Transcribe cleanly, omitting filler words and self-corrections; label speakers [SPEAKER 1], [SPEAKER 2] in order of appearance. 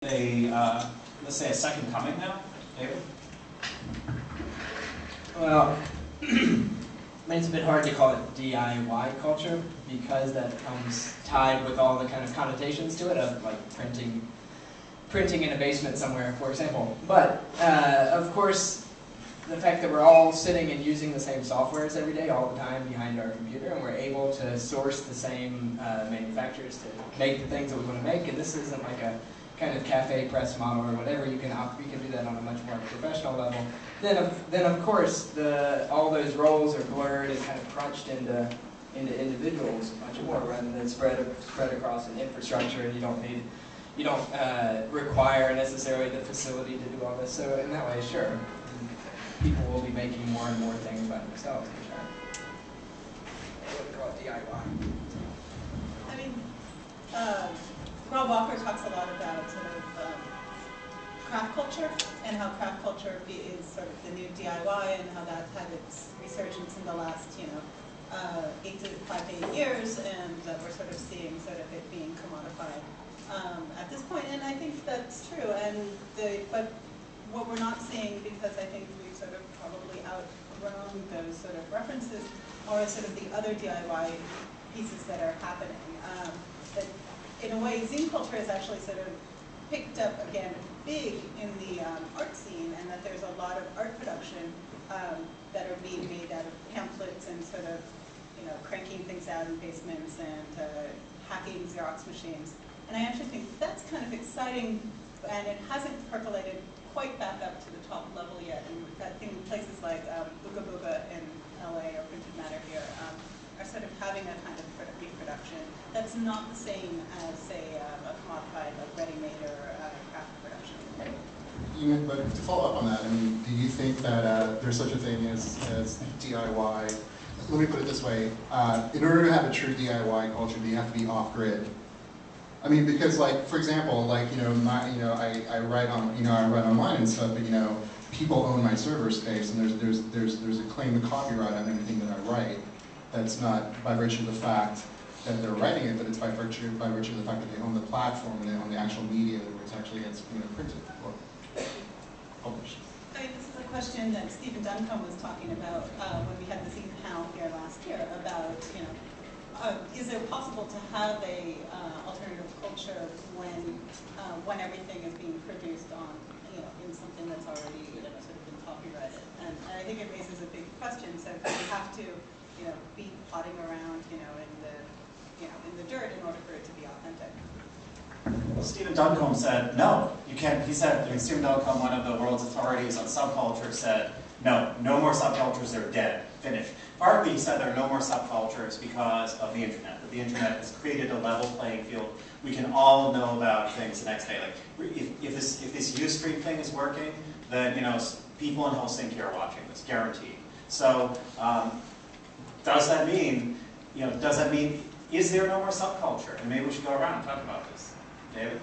[SPEAKER 1] let's say a second coming now, David?
[SPEAKER 2] Well, I mean, it's a bit hard to call it DIY culture because that comes tied with all the kind of connotations to it of like printing in a basement somewhere, for example. But of course, the fact that we're all sitting and using the same softwares every day, all the time behind our computer, and we're able to source the same manufacturers to make the things that we want to make, and this isn't like a kind of cafe press model or whatever. You can do that on a much more professional level. Then of course all those roles are blurred and kind of crunched into individuals much more rather than spread across an infrastructure, and you don't require necessarily the facility to do all this. So in that way, sure, people will be making more and more things by themselves, for sure. I wouldn't call it DIY.
[SPEAKER 3] I mean, Rob Walker talks a lot about sort of craft culture and how craft culture is sort of the new DIY and how that's had its resurgence in the last, 5 to 8 years, and that we're sort of seeing sort of it being commodified at this point. And I think that's true. But what we're not seeing, because I think we've sort of probably outgrown those sort of references, are sort of the other DIY pieces that are happening. That in a way, zine culture has actually sort of picked up again big in the art scene, and that there's a lot of art production that are being made out of pamphlets and sort of, cranking things out in basements and hacking Xerox machines. And I actually think that's kind of exciting, and it hasn't percolated quite back up to the top level yet. And I think places like Booga Booga in LA or Printed Matter here are sort of having a kind of reproduction that's not the same as, say, a commodified, like ready-made or craft production.
[SPEAKER 4] But to follow up on that, I mean, do you think that there's such a thing as DIY? Let me put it this way: in order to have a true DIY culture, do you have to be off-grid? I mean, because, like, for example, like, I write on, I write online and stuff, but people own my server space, and there's a claim to copyright on anything that I write. That's not by virtue of the fact that they're writing it, but it's by virtue of the fact that they own the platform and they own the actual media where it actually gets printed or published.
[SPEAKER 3] I mean, this is a question that Stephen Duncombe was talking about when we had the zine panel here last year about, is it possible to have a alternative culture when everything is being produced on, in something that's already sort of been copyrighted? And I think it raises a big question. So you have to, be potting around, in the dirt in order for it to be authentic.
[SPEAKER 1] Well, Stephen Duncombe said, no, you can't. He said, Stephen Duncombe, one of the world's authorities on subculture, said, no more subcultures, they're dead, finished. Partly, he said there are no more subcultures because of the internet. That the internet has created a level playing field. We can all know about things the next day. Like, if this Ustream thing is working, then people in Helsinki are watching this, guaranteed. So, does that mean, is there no more subculture? And maybe we should go around and talk about this. David?